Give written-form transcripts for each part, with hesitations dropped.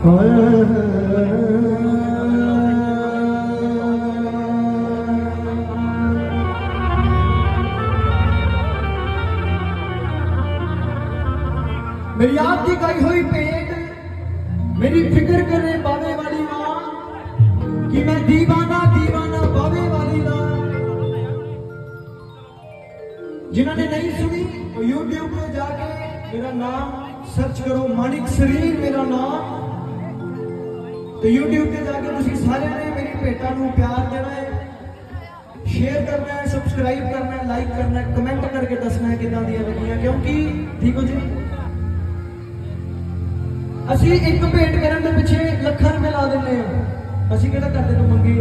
मेरी आपकी गाई हुई पेट मेरी फिक्र करे बाबे वाली मां कि मैं दीवाना दीवाना बाबे वाली दा। जिन्होंने नहीं सुनी वो यूट्यूब पे जाके मेरा नाम सर्च करो, मानिक शरीर मेरा नाम। तो यूट्यूब पे जाके तुसी सारे ने मेरी भेटा नूं प्यार देना है, शेयर करना है, सब्सक्राइब करना है, लाइक करना है, कमेंट करके दसना है किदां दियां लगियां। क्योंकि ठीक हो जी, ਅਸੀਂ ਇੱਕ ਭੇਟ ਕਰਨ ਦੇ ਪਿੱਛੇ ਲੱਖਾਂ ਰੁਪਏ ਲਾ ਦਿੰਦੇ ਆ। ਅਸੀਂ ਕਿਹੜਾ ਕਰਦੇ ਤੋਂ ਮੰਗੇ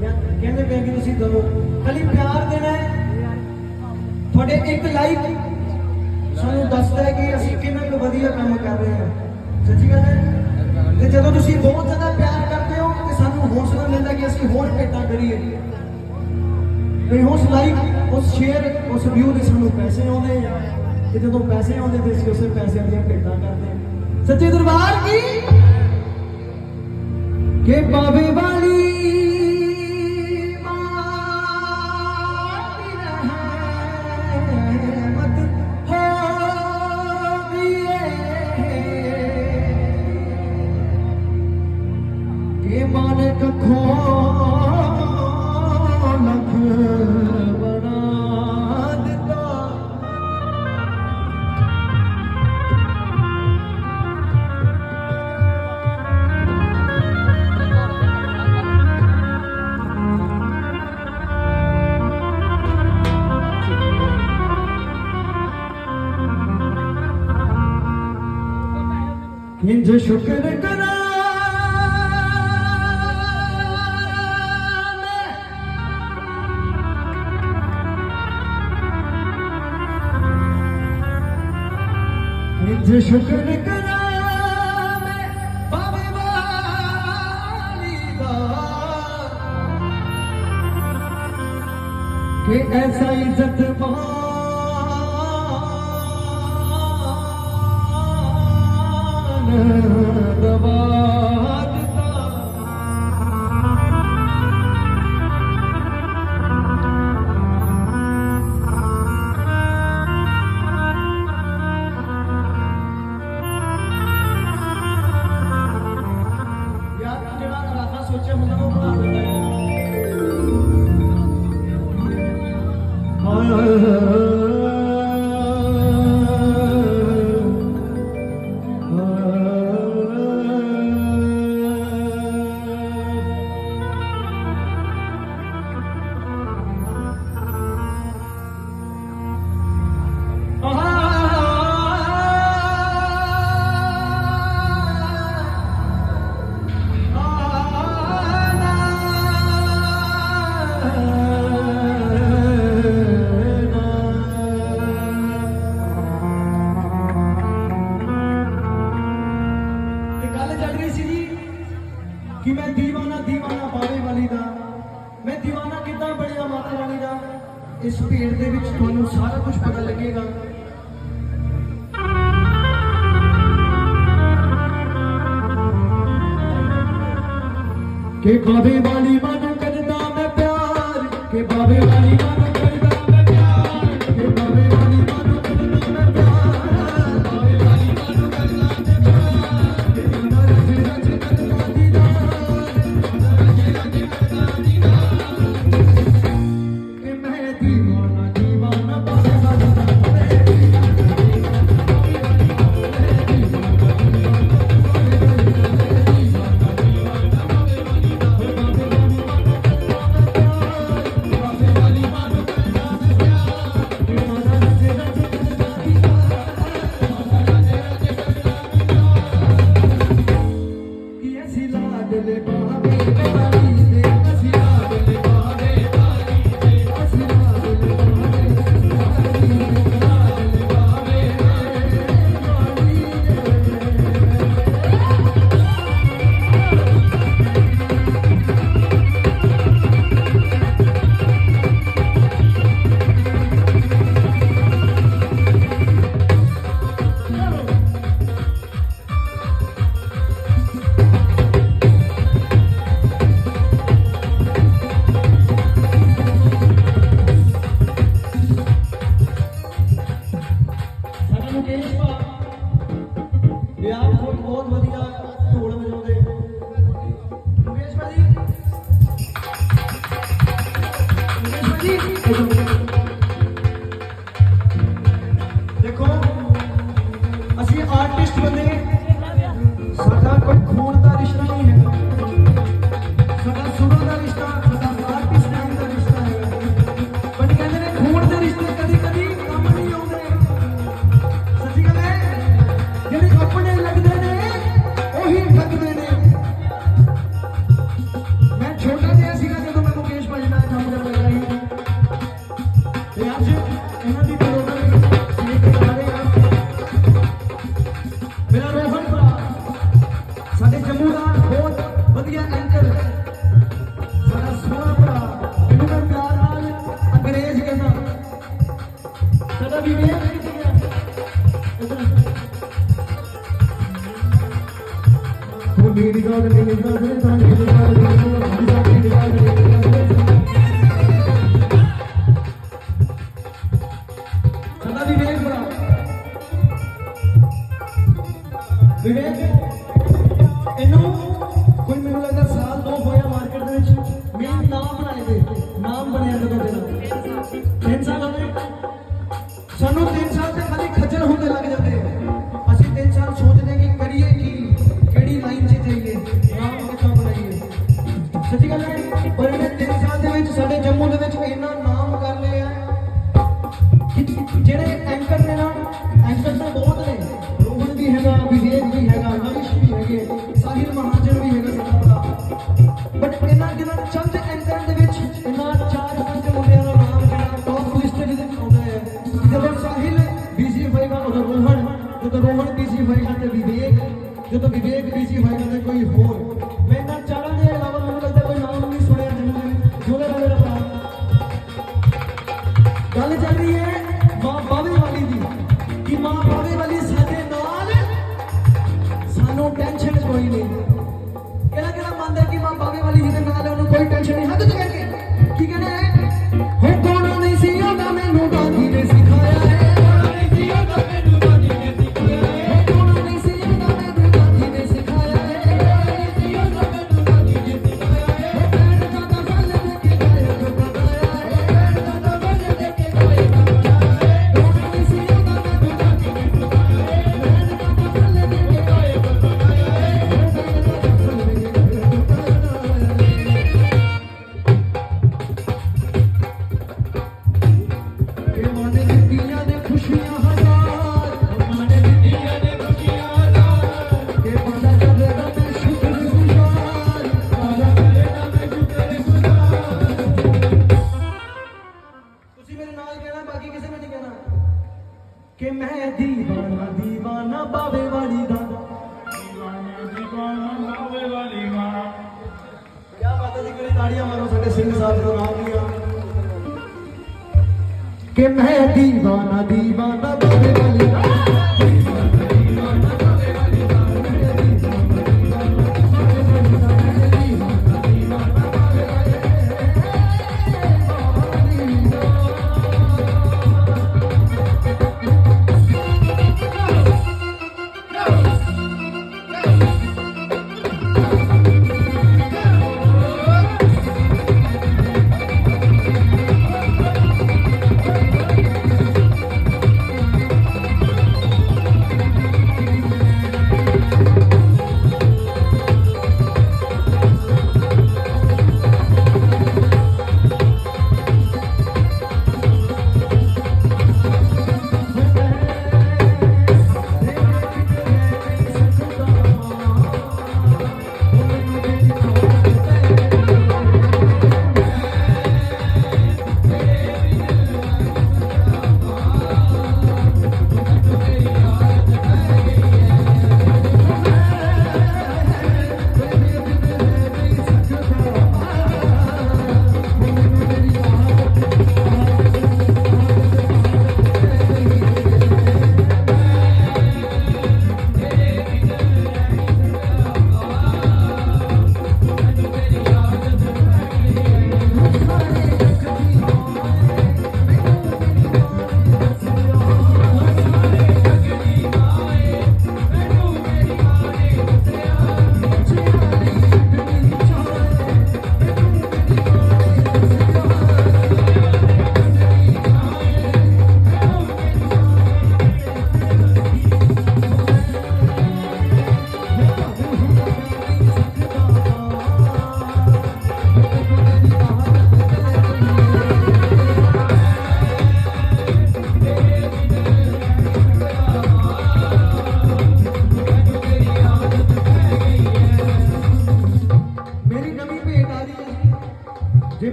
ਜਾਂ ਕਹਿੰਦੇ ਪਏ ਕਿ ਤੁਸੀਂ ਦਿਓ, ਖਾਲੀ ਪਿਆਰ ਦੇਣਾ ਹੈ। ਤੁਹਾਡੇ ਇੱਕ ਲਾਈਕ ਸਾਨੂੰ ਦੱਸਦਾ ਹੈ ਕਿ ਅਸੀਂ ਕਿੰਨਾ ਕੁ ਵਧੀਆ ਕੰਮ ਕਰ ਰਹੇ ਹਾਂ। ਸੱਚੀ ਗੱਲ ਹੈ। ਤੇ ਜਦੋਂ ਤੁਸੀਂ ਬਹੁਤ ਜ਼ਿਆਦਾ ਪਿਆਰ ਕਰਦੇ ਹੋ ਤੇ ਸਾਨੂੰ ਹੌਸਲਾ ਮਿਲਦਾ ਕਿ ਅਸੀਂ ਹੋਰ ਭੇਟਾਂ ਕਰੀਏ। ਤੇ ਉਸ ਲਾਈਕ, ਉਸ ਸ਼ੇਅਰ, ਉਸ ਵਿਊ ਦੇ ਸਾਨੂੰ ਪੈਸੇ ਆਉਂਦੇ ਆ। ਤੇ ਜਦੋਂ ਪੈਸੇ ਆਉਂਦੇ ਤੇ ਅਸੀਂ ਉਸੇ ਪੈਸਿਆਂ ਦੀਆਂ ਭੇਟਾਂ ਕਰਦੇ ਹਾਂ। सच्चे दरबार की के बाबे वाली रहमत हो के मालिक खो लख बना दिता। इंज शुक्र करा इंज शुक्र करा मैं बाबे वाली दा कि ऐसा इज्जत दबा दिता। यार जेड़ा राधा सोचे हुंदा वो बना दिंदा है। कि मैं दीवाना दीवाना बाबे वाली दा, मैं दीवाना कितना बड़िया माता रानी दा। इस भेड़ दे विच तुहानू सारा कुछ पता लगेगा। के बाबे वाली मानू करदा मैं प्यार, के बाबे वाली मानू करदा मैं प्यार, के बाबे वाली मानू करदा मैं प्यार, बाबे वाली मानू करदा मैं प्यार, के रज रज करदा दीदार, रज रज करदा दीदार, के मैं दीवाना दीवाना बाबे वाली दा। वाली मानो ਖੂਨ ਦਾ ਰਿਸ਼ਤਾ ਨਹੀਂ ਹੈਗਾ, ਸਾਡਾ ਸੁਰਾਂ ਦਾ ਰਿਸ਼ਤਾ, ਸਾਡਾ ਆਰਟਿਸਟ ਦਾ ਰਿਸ਼ਤਾ ਹੈ। ਬਟ ਕਹਿੰਦੇ ਨੇ ਖੂਨ ਦੇ ਰਿਸ਼ਤੇ ਕਦੀ ਕਦੀ ਕੰਮ ਨਹੀਂ ਆਉਂਦੇ। ਸੱਚੀ ਗੱਲ ਹੈ, ਜਿਹੜੇ ਆਪਣੇ ਲੱਗਦੇ ਨੇ ਉਹੀ ਠੱਗਦੇ ਨੇ। ਮੈਂ ਛੋਟਾ ਜਿਹਾ ਸੀਗਾ ਜਦੋਂ ਮੈਂ ਮੁਕੇਸ਼ ਭਾਜੀ ਨਾਲ ਕੰਮ ਕਰਨ ਲੱਗਾ ਸੀ, ਤੇ ਅੱਜ ਇਹਨਾਂ ਦੀ ਬਰੋਬਰ ਸਿੱਖ ਆ ਰਹੇ ਆ। ਮੇਰਾ ਰੋਹਨ ਭਰਾ ਸਾਡੇ ਜੰਮੂ ਦਾ ਬਹੁਤ ਵਧੀਆ ਐਂਕਰ, ਸਾਡਾ ਸੋਹਣਾ ਭਰਾ, ਇਹਨੂੰ ਮੈਂ ਪਿਆਰ ਨਾਲ ਅੰਗਰੇਜ਼ ਕਹਿੰਦਾ। ਸਾਡਾ ਵੀ ਵੇਖ ਮੇਰੀ ਗੱਲ ਮੇਰੀ ਗੱਲ ਮੇਰੀ ਗੱਲ ਸਾਡਾ ਵਿਵੇਕ ਭਰਾ, ਵਿਵੇਕ ਇਹਨੂੰ ਕੋਈ ਮੈਨੂੰ ਲੱਗਦਾ ਸਾਲ 2 ਹੋਇਆ ਮਾਰਕੀਟ ਦੇ ਵਿੱਚ। ਮੇਨ ਨਾਮ ਬਣਾਏ ਦੇ, ਨਾਮ ਬਣਿਆ ਜਦੋਂ ਤੇਰਾ 3 ਸਾਲ ਹੋ ਗਏ ਸਾਨੂੰ। 3 ਸਾਲ ਤੇ ਖਾਲੀ ਖੱਜਲ ਹੁੰਦੇ ਲੱਗ ਜਾਂਦੇ। ਅਸੀਂ 3 ਸਾਲ ਸੋਚਦੇ ਕਿ ਕਰੀਏ ਕੀ, ਕਿਹੜੀ ਲਾਈਨ 'ਚ ਜਾਈਏ, ਨਾਮ ਕਿੱਥੋਂ ਬਣਾਈਏ। ਸੱਚੀ ਗੱਲ ਹੈ, ਪਰ ਇਹਨੇ 3 ਸਾਲ ਦੇ ਵਿੱਚ ਸਾਡੇ ਜੰਮੂ ਦੇ ਵਿੱਚ ਇੰਨਾ ਨਾਮ ਕਰ ਲਿਆ। ਜਿਹੜੇ ਐਂਕਰ ਨੇ ਨਾ, ਐਂਕਰ ਤਾਂ ਬਹੁਤ ਨੇ, ਰੋਹਨ ਵੀ ਹੈਗਾ, ਵਿਵੇਕ ਵੀ ਹੈਗਾ, ਨਰਿਸ਼ ਵੀ ਹੈਗੇ, ਸਾਹਿਲ ਮਹਾਜਨ ਵੀ ਹੈਗਾ ਸਾਡਾ ਭਰਾ। ਬਟ ਇਹਨਾਂ ਜਿਹਨਾਂ ਚੰਦ ਐਂਕਰਾਂ ਦੇ ਵਿੱਚ ਇਹਨਾਂ 4-5 ਮੁੰਡਿਆਂ ਦਾ ਨਾਮ ਜਿਹੜਾ ਟੌਪ ਲਿਸਟ ਦੇ ਵਿੱਚ ਆਉਂਦਾ ਹੈ। ਜਦੋਂ ਸਾਹਿਲ ਬਿਜ਼ੀ ਹੋਏਗਾ ਉਦੋਂ ਰੋਹਨ, ਜਦੋਂ ਰੋਹਨ ਬਿਜ਼ੀ ਹੋਏਗਾ ਤੇ ਵਿਵੇਕ, ਜਦੋਂ ਵਿਵੇਕ ਬਿਜ਼ੀ ਹੋਏਗਾ ਤੇ ਕੋਈ ਹੋਰ। ਮੈਂ ਇਹਨਾਂ ਚਾਰਾਂ ਦੇ ਇਲਾਵਾ ਮੈਨੂੰ ਲੱਗਦਾ ਕੋਈ ਨਾਮ ਨਹੀਂ ਸੁਣਿਆ ਜਿਹਦੇ ਨਾਲ ਮੇਰਾ ਭਰਾ। ਗੱਲ ਚੱਲ ਰਹੀ ਹੈ ਮਾਂ ਬਾਵੇ ਵਾਲੀ ਦੀ, ਕਿ ਮਾਂ ਬਾਵੇ ਵਾਲੀ ਸਾਡੇ ਨਾਲ, ਸਾਨੂੰ ਟੈਨਸ਼ਨ ਕੋਈ ਨਹੀਂ। ਕਿਹੜਾ ਕਿਹੜਾ ਮੰਨਦਾ ਕਿ ਮਾਂ ਬਾਵੇ ਵਾਲੀ ਜਿਹਦੇ ਨਾਲ ਉਹਨੂੰ ਕੋਈ ਟੈਨਸ਼ਨ ਨਹੀਂ। ਹੱਥ ਚੁੱਕ ਕੇ ਕੀ ਕਹਿੰਦੇ ਹੋ, ਕੋਣਾ ਨਹੀਂ ਸੀ ਉਹਦਾ ਮੈਨੂੰ ਦਾਦੀ ਨੇ ਸਿਖਾਇਆ ਹੈ। कि मैं दीवाना दीवाना बावे वाली दा, दीवाना दीवाना बावे वाली मां। क्या बात है जी, कोई ताड़ियां मारो साडे सिंह साहब का नाम लिया। कि मैं दीवाना दीवाना बावे वाली दा,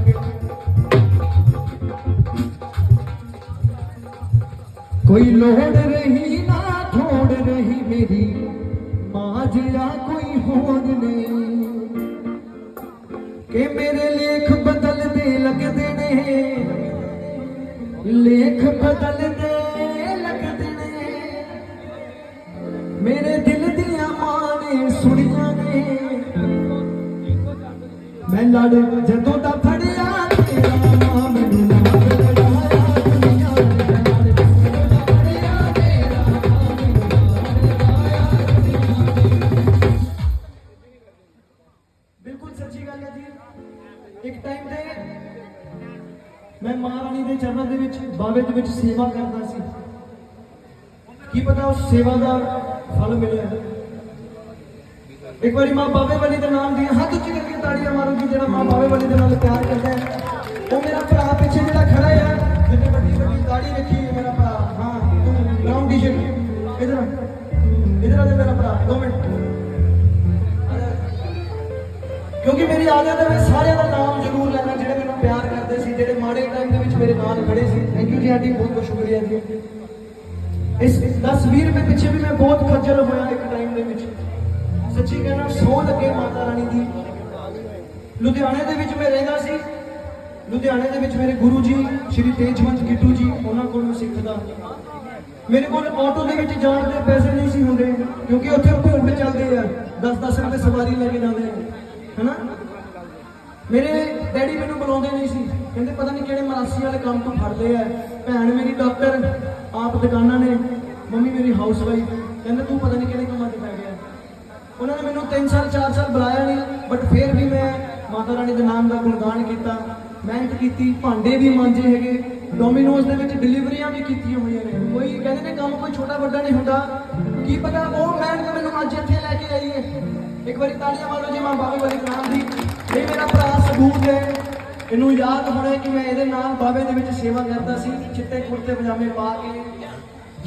ਕਰਾਂਗੇ। ਕੋਈ ਲੋੜ ਰਹੀ ਨਾ ਥੋੜ ਰਹੀ ਮੇਰੀ ਮਾਂ ਜਿਹਾ ਕੋਈ ਹੋਰ ਨਹੀਂ ਕਿ ਮੇਰੇ ਲੇਖ ਬਦਲਦੇ ਲੱਗਦੇ ਨੇ, ਲੇਖ ਬਦਲਦੇ ਲੱਗਦੇ ਨੇ, ਮੇਰੇ ਦਿਲ ਦੀਆਂ ਮਾਂ ਨੇ ਸੁਣੀਆਂ ਨੇ। ਮੈਂ ਲੜ ਜਦੋਂ ਦਾ ਫੜਿਆ ਤੇਰਾ ਮਾਂ ਮੈਨੂੰ ਨਾਲ ਲੜਾਇਆ ਦੁਨੀਆ ਦੇ ਨਾਲ। ਜਦੋਂ ਦਾ ਫੜਿਆ ਤੇਰਾ ਮਾਂ ਮੈਨੂੰ ਨਾਲ ਲੜਾਇਆ ਦੁਨੀਆ ਦੇ। ਬਿਲਕੁਲ ਸੱਚੀ ਗੱਲ ਹੈ ਜੀ। ਇੱਕ ਟਾਈਮ ਤੇ ਮੈਂ ਮਹਾਰਾਣੀ ਦੇ ਚਰਨਾਂ ਦੇ ਵਿੱਚ ਬਾਵੇ ਦੇ ਵਿੱਚ ਸੇਵਾ ਕਰਦਾ ਸੀ। ਕੀ ਪਤਾ ਉਸ ਸੇਵਾ ਦਾ ਫਲ ਮਿਲਿਆ। ਇੱਕ ਵਾਰੀ ਮਾਂ ਬਾਵੇ ਵਾਲੀ ਦੇ ਨਾਮ ਦੀ ਹੱਥ ਉੱਚੀ ਕਰਕੇ ਤਾੜੀਆਂ ਮਾਰੋ ਜੀ ਜਿਹੜਾ ਮਾਂ ਬਾਵੇ ਵਾਲੀ ਦੇ ਨਾਲ ਪਿਆਰ ਕਰਦਾ ਹੈ। ਉਹ ਮੇਰਾ ਭਰਾ ਪਿੱਛੇ ਜਿਹੜਾ ਖੜਾ ਹੈ, ਜਿਹਨੇ ਵੱਡੀ ਵੱਡੀ ਦਾੜੀ ਰੱਖੀ ਹੈ, ਮੇਰਾ ਭਰਾ। ਹਾਂ ਬਰਾਊਨ ਟੀ-ਸ਼ਰਟ, ਇਧਰ ਆ ਜਾ ਮੇਰਾ ਭਰਾ, 2 ਮਿੰਟ। ਕਿਉਂਕਿ ਮੇਰੀ ਆਦਤ ਹੈ ਮੈਂ ਸਾਰਿਆਂ ਦਾ ਨਾਮ ਜ਼ਰੂਰ ਲੈਣਾ ਜਿਹੜੇ ਮੈਨੂੰ ਪਿਆਰ ਕਰਦੇ ਸੀ, ਜਿਹੜੇ ਮਾੜੇ ਟਾਈਮ ਦੇ ਵਿੱਚ ਮੇਰੇ ਨਾਲ ਖੜੇ ਸੀ। ਥੈਂਕ ਯੂ ਜੀ ਆਂਟੀ, ਬਹੁਤ ਬਹੁਤ ਸ਼ੁਕਰੀਆ ਜੀ। ਇਸ 10-20 ਰੁਪਏ ਪਿੱਛੇ ਵੀ ਮੈਂ ਬਹੁਤ ਖੱਜਲ ਹੋਇਆ ਇੱਕ ਟਾਈਮ ਦੇ ਵਿੱਚ। ਸੱਚੀ ਕਹਿਣਾ, ਸੌ ਲੱਗੇ ਮਾਤਾ ਰਾਣੀ ਦੀ। ਲੁਧਿਆਣੇ ਦੇ ਵਿੱਚ ਮੈਂ ਰਹਿੰਦਾ ਸੀ। ਲੁਧਿਆਣੇ ਦੇ ਵਿੱਚ ਮੇਰੇ ਗੁਰੂ ਜੀ ਸ਼੍ਰੀ ਤੇਜਵੰਤ ਕਿੱਟੂ ਜੀ, ਉਹਨਾਂ ਕੋਲੋਂ ਸਿੱਖਦਾ। ਮੇਰੇ ਕੋਲ ਆਟੋ ਦੇ ਵਿੱਚ ਜਾਣ ਦੇ ਪੈਸੇ ਨਹੀਂ ਸੀ ਹੁੰਦੇ ਕਿਉਂਕਿ ਉੱਥੇ ਭੁੱਲ ਚੱਲਦੇ ਆ, 10-10 ਰੁਪਏ ਸਵਾਰੀ ਲੈ ਕੇ ਜਾਂਦੇ ਆ, ਹੈਨਾ। ਮੇਰੇ ਡੈਡੀ ਮੈਨੂੰ ਬੁਲਾਉਂਦੇ ਨਹੀਂ ਸੀ, ਕਹਿੰਦੇ ਪਤਾ ਨਹੀਂ ਕਿਹੜੇ ਮਰਾਸੀ ਵਾਲੇ ਕੰਮ ਤੋਂ ਫੜਦੇ ਆ। ਭੈਣ ਮੇਰੀ ਡਾਕਟਰ, ਆਪ ਦੁਕਾਨਾਂ ਨੇ, ਮੰਮੀ ਮੇਰੀ ਹਾਊਸ ਵਾਈਫ, ਕਹਿੰਦੇ ਤੂੰ ਪਤਾ ਨਹੀਂ ਕਿਹੜੇ ਕੰਮਾਂ 'ਚ ਪੈ ਗਿਆ। ਉਹਨਾਂ ਨੇ ਮੈਨੂੰ 3 ਸਾਲ 4 ਸਾਲ ਬੁਲਾਇਆ ਨਹੀਂ, ਬਟ ਫਿਰ ਵੀ ਮੈਂ ਮਾਤਾ ਰਾਣੀ ਦੇ ਨਾਮ ਦਾ ਗੁਣਗਾਨ ਕੀਤਾ, ਮਿਹਨਤ ਕੀਤੀ, ਭਾਂਡੇ ਵੀ ਮਾਂਜੇ ਹੈਗੇ, ਡੋਮੀਨੋਜ਼ ਦੇ ਵਿੱਚ ਡਿਲੀਵਰੀਆਂ ਵੀ ਕੀਤੀਆਂ ਹੋਈਆਂ ਨੇ। ਕੋਈ ਕਹਿੰਦੇ ਨੇ ਕੰਮ ਕੋਈ ਛੋਟਾ ਵੱਡਾ ਨਹੀਂ ਹੁੰਦਾ। ਕੀ ਪਤਾ ਉਹ ਮਿਹਨਤ ਮੈਨੂੰ ਅੱਜ ਇੱਥੇ ਲੈ ਕੇ ਆਈ ਹੈ। ਇੱਕ ਵਾਰੀ ਤਾੜੀਆਂ ਮਾਰੋ ਜੀ ਮਾਂ ਬਾਵੇ ਵਾਲੀ ਨਾਮ ਦੀ। ਇਹ ਮੇਰਾ ਭਰਾ ਸਬੂਤ ਹੈ। ਇਹਨੂੰ ਯਾਦ ਹੋਣਾ ਕਿ ਮੈਂ ਇਹਦੇ ਨਾਲ ਬਾਵੇ ਦੇ ਵਿੱਚ ਸੇਵਾ ਕਰਦਾ ਸੀ, ਚਿੱਟੇ ਕੁੜਤੇ ਪਜਾਮੇ ਪਾ ਕੇ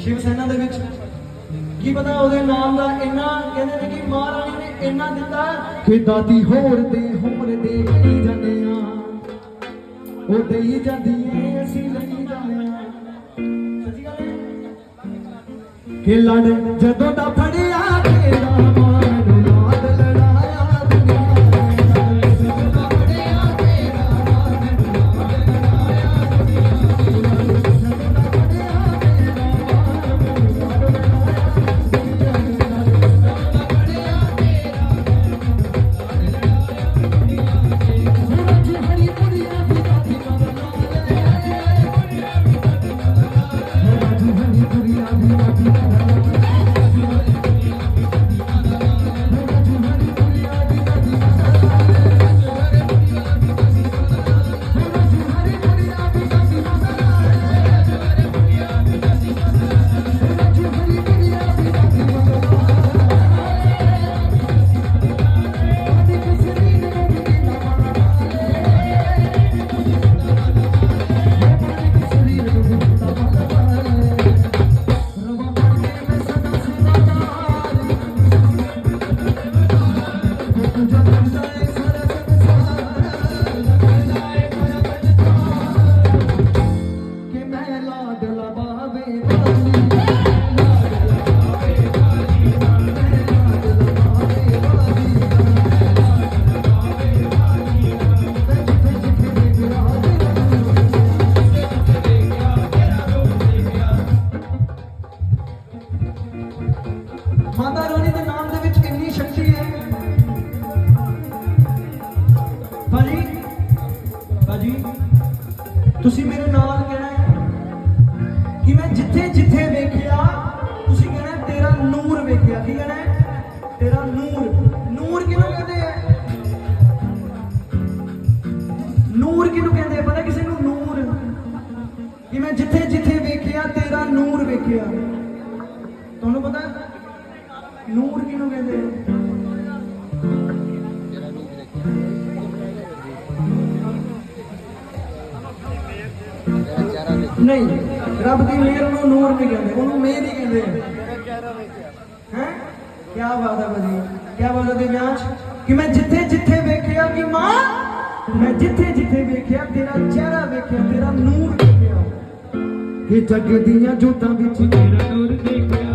ਸ਼ਿਵ ਸੈਨਾ ਦੇ ਵਿੱਚ। ਕੀ ਪਤਾ ਉਹਦੇ ਨਾਮ ਦਾ ਇੰਨਾ, ਕਹਿੰਦੇ ਨੇ ਕਿ ਮਹਾਰਾਣੀ ਨੇ ਇੰਨਾ ਦਿੱਤਾ ਕਿ ਦਾਦੀ ਹੋਰ ਦੇ ਹੀ ਜਾਂਦੇ ਆ, ਉਹ ਦੇਈ ਜਾਂਦੀ ਏ ਅਸੀਂ ਲਈ ਜਾਂਦੇ ਆ। ਸੱਚੀ ਗੱਲ ਹੈ ਕਿ ਲੜ ਜਦੋਂ ਦਾ ਫੜਿਆ ਤੇਰਾ ਮਾਂ ਮੈਨੂੰ ਨਾਲ ਲੜਾਇਆ ਦੁਨੀਆ ਦੇ। ਜਦੋਂ ਦਾ ਫੜਿਆ ਤੇਰਾ ਮਾਂ ਮੈਨੂੰ ਨਾਲ ਲੜਾਇਆ ਦੁਨੀਆ ਦੇ। ਜਦੋਂ ਦਾ ਫੜਿਆ ਤੇਰਾ ਮਾਂ ਮੈਨੂੰ ਨਾਲ ਲੜਾਇਆ ਦੁਨੀਆ ਦੇ। ਮਾਤਾ ਰਾਣੀ ਦੇ ਨਾਮ ਦੇ ਵਿੱਚ ਇੰਨੀ ਸ਼ਕਤੀ ਹੈ। ਭਾਜੀ ਤੁਸੀਂ ਮੇਰੇ ਨਾਲ ਕਹਿਣਾ ਹੈ ਕਿ ਮੈਂ ਜਿੱਥੇ ਜਿੱਥੇ ਵੇਖਿਆ, ਤੁਸੀਂ ਕਹਿਣਾ ਹੈ ਤੇਰਾ ਨੂਰ ਵੇਖਿਆ। ਕੀ ਕਹਿਣਾ ਹੈ? ਤੇਰਾ ਨੂਰ। ਨੂਰ ਕਿਹਨੂੰ ਕਹਿੰਦੇ ਆ? ਨੂਰ ਕਿਹਨੂੰ ਕਹਿੰਦੇ ਆ? ਪਤਾ ਕਿਸੇ ਨੂੰ ਨੂਰ? ਕਿ ਮੈਂ ਜਿੱਥੇ ਜਿੱਥੇ ਵੇਖਿਆ ਤੇਰਾ ਨੂਰ ਵੇਖਿਆ। ਤੁਹਾਨੂੰ ਪਤਾ ਨੂਰ ਕਿਹਨੂੰ ਕਹਿੰਦੇ ਆ? ਨਹੀਂ, ਰੱਬ ਦੀ ਮਿਹਰ ਨੂੰ ਨੂਰ ਨਹੀਂ ਕਹਿੰਦੇ, ਉਹਨੂੰ ਮਿਹਰ ਹੀ ਕਹਿੰਦੇ ਹੈ। ਕੀ ਬਾਤ ਹੈ ਭਾਜੀ, ਕੀ ਬਾਤ ਹੈ ਦਿਵਿਆਂਸ਼, ਕਿ ਮੈਂ ਜਿੱਥੇ ਜਿੱਥੇ ਵੇਖਿਆ ਕਿ ਮਾਂ मैं जिथे जिथे वेख्या तेरा चेहरा वेख्या तेरा नूर वेख्या कि जग दियां जोतां विच तेरा नूर देखिया